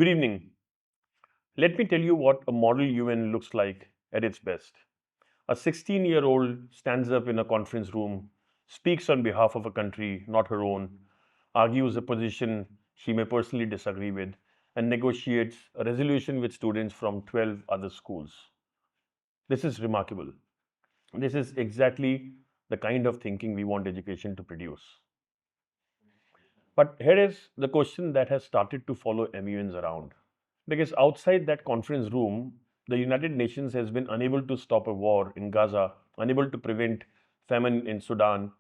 Good evening. Let me tell you what a model UN looks like at its best. A 16-year-old stands up in a conference room, speaks on behalf of a country, not her own, argues a position she may personally disagree with, and negotiates a resolution with students from 12 other schools. This is remarkable. This is exactly the kind of thinking we want education to produce. But here is the question that has started to follow MUNs around. Because outside that conference room, the United Nations has been unable to stop a war in Gaza, unable to prevent famine in Sudan,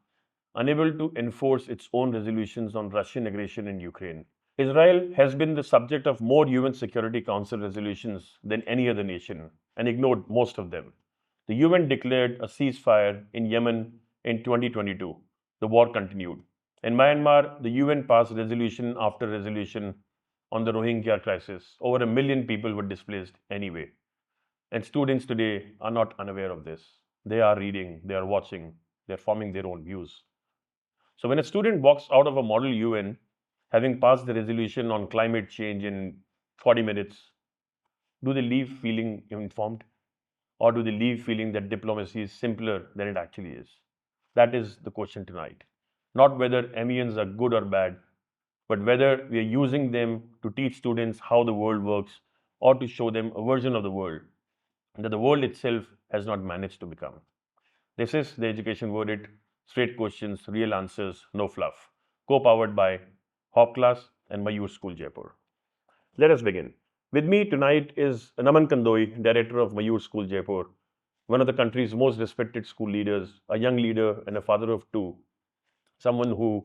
unable to enforce its own resolutions on Russian aggression in Ukraine. Israel has been the subject of more UN Security Council resolutions than any other nation and ignored most of them. The UN declared a ceasefire in Yemen in 2022. The war continued. In Myanmar, the UN passed resolution after resolution on the Rohingya crisis. Over a million people were displaced anyway. And students today are not unaware of this. They are reading, they are watching, they are forming their own views. So when a student walks out of a model UN, having passed the resolution on climate change in 40 minutes, do they leave feeling informed? Or do they leave feeling that diplomacy is simpler than it actually is? That is the question tonight. Not whether MENs are good or bad, but whether we are using them to teach students how the world works or to show them a version of the world that the world itself has not managed to become. This is the Education Verdict, straight questions, real answers, no fluff, co-powered by Hop Class and Mayoor School Jaipur. Let us begin. With me tonight is Naman Kandoi, director of Mayoor School Jaipur, one of the country's most respected school leaders, a young leader and a father of two, someone who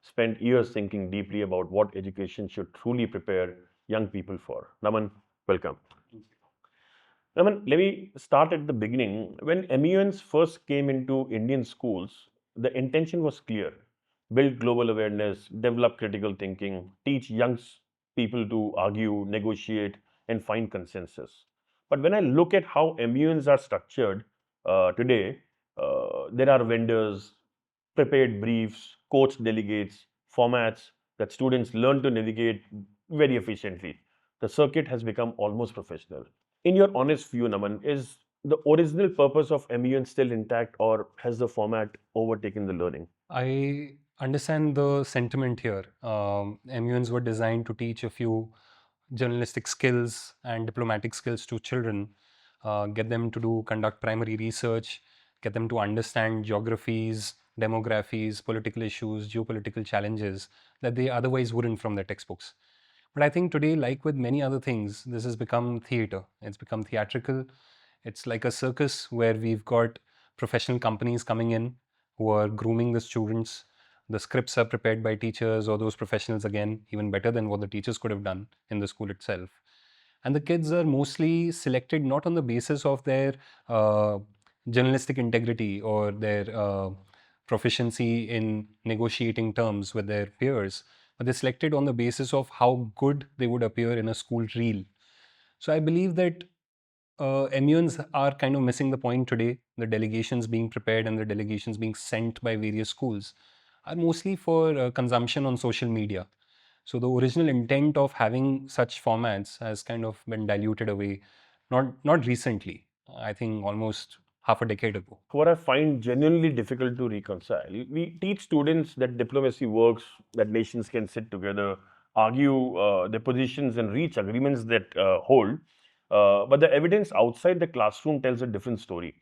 spent years thinking deeply about what education should truly prepare young people for. Naman, welcome. Naman, let me start at the beginning. When MUNs first came into Indian schools, the intention was clear: build global awareness, develop critical thinking, teach young people to argue, negotiate, and find consensus. But when I look at how MUNs are structured today, there are vendors, prepared briefs, coach delegates, formats that students learn to navigate very efficiently. The circuit has become almost professional. In your honest view, Naman, is the original purpose of MUN still intact or has the format overtaken the learning? I understand the sentiment here. MUNs were designed to teach a few journalistic skills and diplomatic skills to children, get them to conduct primary research, get them to understand geographies, demographies, political issues, geopolitical challenges that they otherwise wouldn't from their textbooks. But I think today, like with many other things, this has become theater. It's become theatrical. It's like a circus where we've got professional companies coming in who are grooming the students. The scripts are prepared by teachers or those professionals, again, even better than what the teachers could have done in the school itself. And the kids are mostly selected not on the basis of their uh, journalistic integrity or their proficiency in negotiating terms with their peers, but they're selected on the basis of how good they would appear in a school reel. So I believe that MUNs are kind of missing the point today. The delegations being prepared and the delegations being sent by various schools are mostly for consumption on social media. So the original intent of having such formats has kind of been diluted away, not recently. I think almost half a decade ago. What I find genuinely difficult to reconcile, we teach students that diplomacy works, that nations can sit together, argue their positions, and reach agreements that hold. But the evidence outside the classroom tells a different story.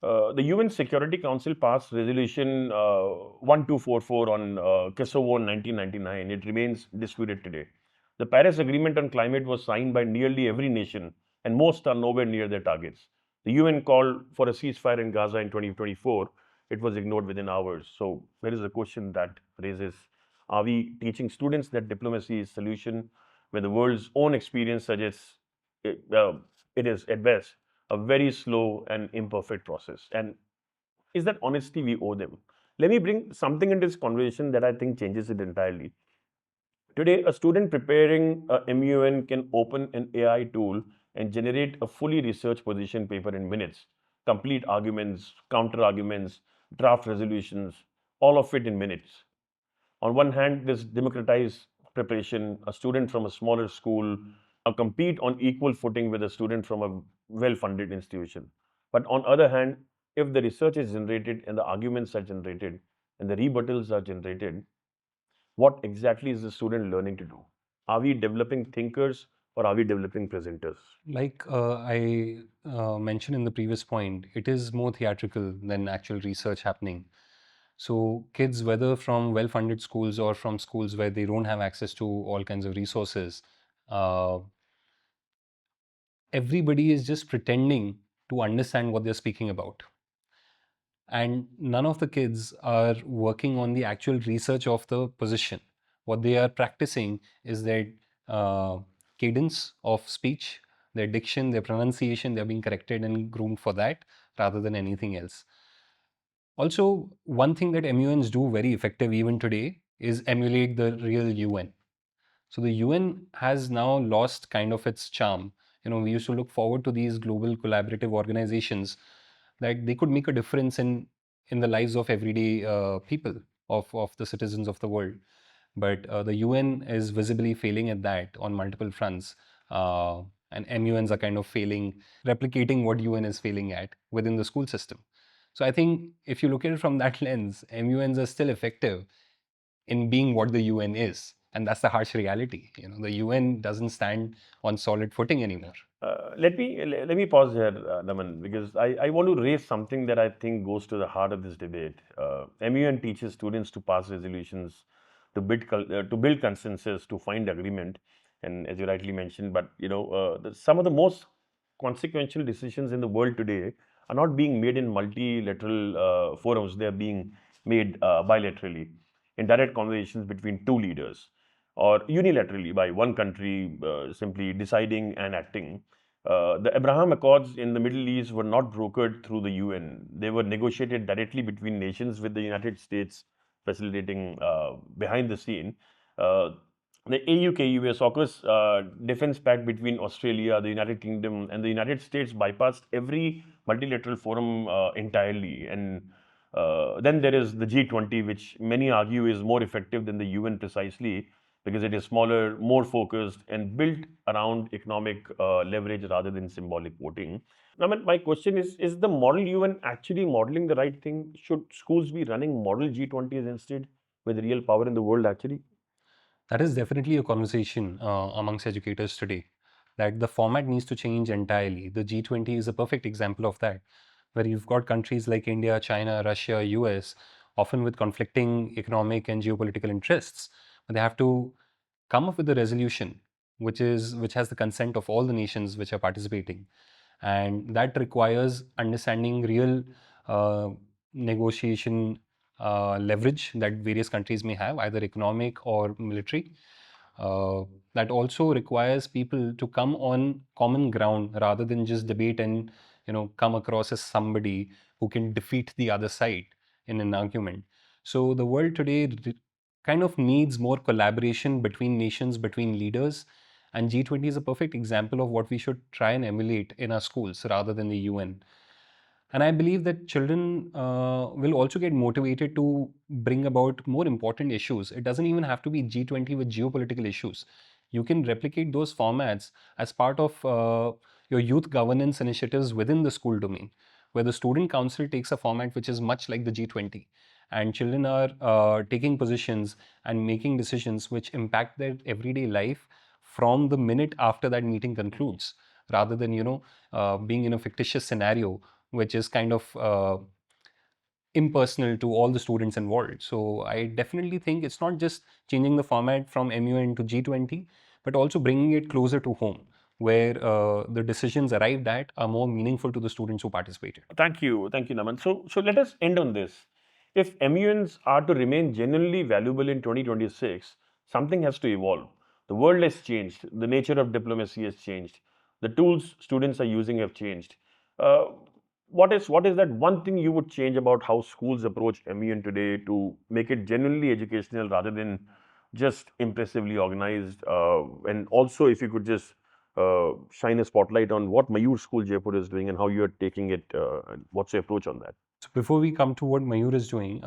The UN Security Council passed Resolution 1244 on Kosovo in 1999. It remains disputed today. The Paris Agreement on Climate was signed by nearly every nation, and most are nowhere near their targets. The UN called for a ceasefire in Gaza in 2024. It was ignored within hours. So there is a question that raises: are we teaching students that diplomacy is solution when the world's own experience suggests it is at best a very slow and imperfect process? And is that honesty we owe them? Let me bring something into this conversation that I think changes it entirely. Today, a student preparing a MUN can open an AI tool and generate a fully researched position paper in minutes, complete arguments, counter arguments, draft resolutions, all of it in minutes. On one hand, this democratized preparation. A student from a smaller school compete on equal footing with a student from a well-funded institution. But on other hand, if the research is generated and the arguments are generated and the rebuttals are generated, what exactly is the student learning to do? Are we developing thinkers or are we developing presenters? Like I mentioned in the previous point, it is more theatrical than actual research happening. So kids, whether from well-funded schools or from schools where they don't have access to all kinds of resources, uh, everybody is just pretending to understand what they're speaking about. And none of the kids are working on the actual research of the position. What they are practicing is their uh, cadence of speech, their diction, their pronunciation. They're being corrected and groomed for that rather than anything else. Also, one thing that MUNs do very effective even today is emulate the real UN. So the UN has now lost kind of its charm. We used to look forward to these global collaborative organizations that they could make a difference in the lives of everyday people, of the citizens of the world. But the UN is visibly failing at that on multiple fronts. And MUNs are kind of failing, replicating what UN is failing at within the school system. So I think if you look at it from that lens, MUNs are still effective in being what the UN is. And that's the harsh reality. The UN doesn't stand on solid footing anymore. Let me pause here, Naman, because I want to raise something that I think goes to the heart of this debate. MUN teaches students to pass resolutions, to build consensus, to find agreement, and as you rightly mentioned, but some of the most consequential decisions in the world today are not being made in multilateral forums; they are being made bilaterally in direct conversations between two leaders, or unilaterally by one country simply deciding and acting. The Abraham Accords in the Middle East were not brokered through the UN. They were negotiated directly between nations, with the United States facilitating behind the scene. Uh, the AUKUS AUKUS defense pact between Australia, the United Kingdom, and the United States bypassed every multilateral forum entirely. And then there is the G20, which many argue is more effective than the UN precisely because it is smaller, more focused, and built around economic leverage rather than symbolic voting. Now, my question is the model UN actually modeling the right thing? Should schools be running model G20s instead with real power in the world actually? That is definitely a conversation amongst educators today, that the format needs to change entirely. The G20 is a perfect example of that, where you've got countries like India, China, Russia, US, often with conflicting economic and geopolitical interests. But they have to come up with a resolution which has the consent of all the nations which are participating, and that requires understanding real uh, negotiation leverage that various countries may have, either economic or military. uh, that also requires people to come on common ground rather than just debate and come across as somebody who can defeat the other side in an argument. So the world today kind of needs more collaboration between nations, between leaders, and G20 is a perfect example of what we should try and emulate in our schools rather than the UN. And I believe that children will also get motivated to bring about more important issues. It doesn't even have to be G20 with geopolitical issues. You can replicate those formats as part of your youth governance initiatives within the school domain, where the student council takes a format which is much like the G20. And children are taking positions and making decisions which impact their everyday life from the minute after that meeting concludes, rather than being in a fictitious scenario which is kind of impersonal to all the students involved. So I definitely think it's not just changing the format from MUN to G20, but also bringing it closer to home, where the decisions arrived at are more meaningful to the students who participated. Thank you, Naman. So let us end on this. If MUNs are to remain genuinely valuable in 2026, something has to evolve. The world has changed. The nature of diplomacy has changed. The tools students are using have changed. Uh, what is that one thing you would change about how schools approach MUN today to make it genuinely educational rather than just impressively organized? And also, if you could just shine a spotlight on what Mayoor School Jaipur is doing and how you're taking it. And what's your approach on that? So before we come to what Mayoor is doing,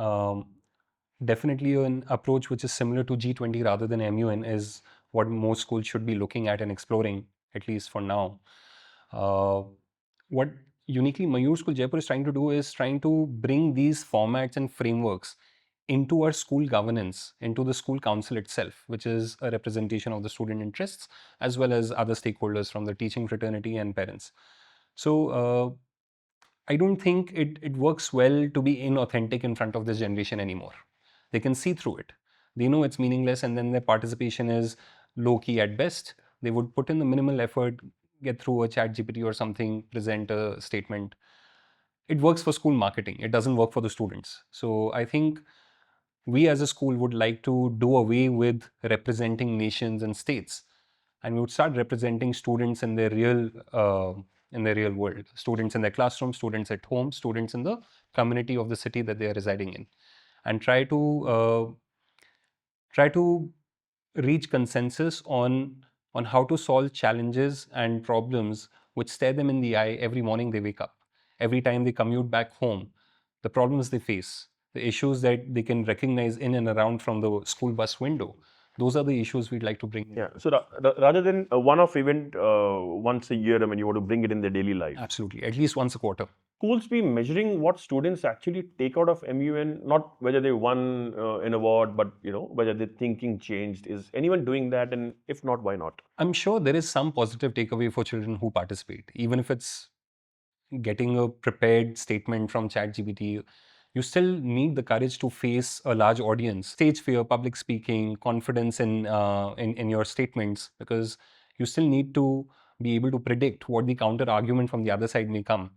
definitely an approach which is similar to G20 rather than MUN is what most schools should be looking at and exploring. at least for now. What uniquely Mayoor School Jaipur is trying to do is trying to bring these formats and frameworks into our school governance, into the school council itself, which is a representation of the student interests as well as other stakeholders from the teaching fraternity and parents. So I don't think it works well to be inauthentic in front of this generation anymore. They can see through it. They know it's meaningless, and then their participation is low key at best. They would put in the minimal effort, get through a chat GPT or something, present a statement. It works for school marketing, it doesn't work for the students. So I think we as a school would like to do away with representing nations and states, and we would start representing students in their real world, students in their classroom, students at home, students in the community of the city that they are residing in, and try to reach consensus on how to solve challenges and problems which stare them in the eye every morning they wake up, every time they commute back home, the problems they face, the issues that they can recognize in and around from the school bus window. Those are the issues we'd like to bring Yeah. in. So rather than a one-off event once a year, I mean, you want to bring it in their daily life. Absolutely, at least once a quarter. Schools be measuring what students actually take out of MUN, not whether they won an award, but whether their thinking changed. Is anyone doing that? And if not, why not? I'm sure there is some positive takeaway for children who participate, even if it's getting a prepared statement from ChatGPT. You still need the courage to face a large audience, stage fear, public speaking, confidence in your statements, because you still need to be able to predict what the counter argument from the other side may come.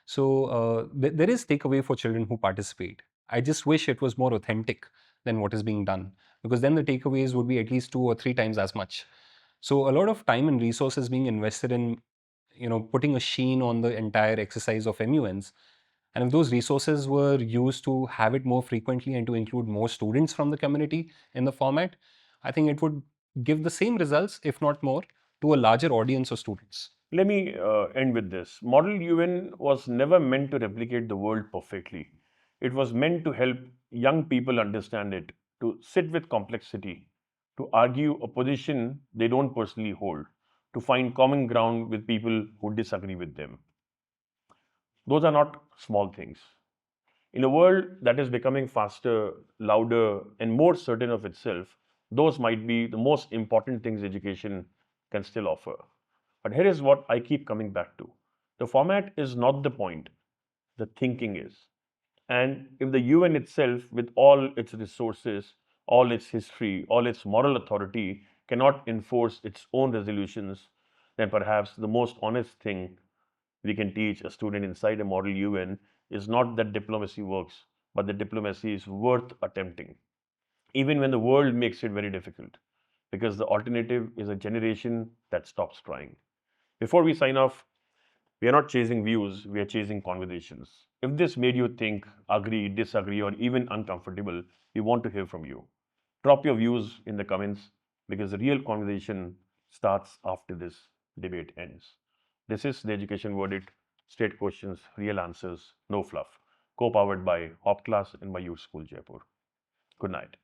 So there is takeaway for children who participate. I just wish it was more authentic than what is being done, because then the takeaways would be at least 2 or 3 times as much. So a lot of time and resources being invested in putting a sheen on the entire exercise of MUNs. And if those resources were used to have it more frequently and to include more students from the community in the format, I think it would give the same results, if not more, to a larger audience of students. Let me end with this. Model UN was never meant to replicate the world perfectly. It was meant to help young people understand it, to sit with complexity, to argue a position they don't personally hold, to find common ground with people who disagree with them. Those are not small things. In a world that is becoming faster, louder, and more certain of itself, those might be the most important things education can still offer. But here is what I keep coming back to: the format is not the point, the thinking is. And if the UN itself, with all its resources, all its history, all its moral authority, cannot enforce its own resolutions, then perhaps the most honest thing we can teach a student inside a model UN is not that diplomacy works, but that diplomacy is worth attempting, even when the world makes it very difficult, because the alternative is a generation that stops trying. Before we sign off, we are not chasing views, we are chasing conversations. If this made you think, agree, disagree, or even uncomfortable, we want to hear from you. Drop your views in the comments, because the real conversation starts after this debate ends. This is the Education Verdict: straight questions, real answers, no fluff. Co powered by Hop Class and Mayoor School Jaipur. Good night.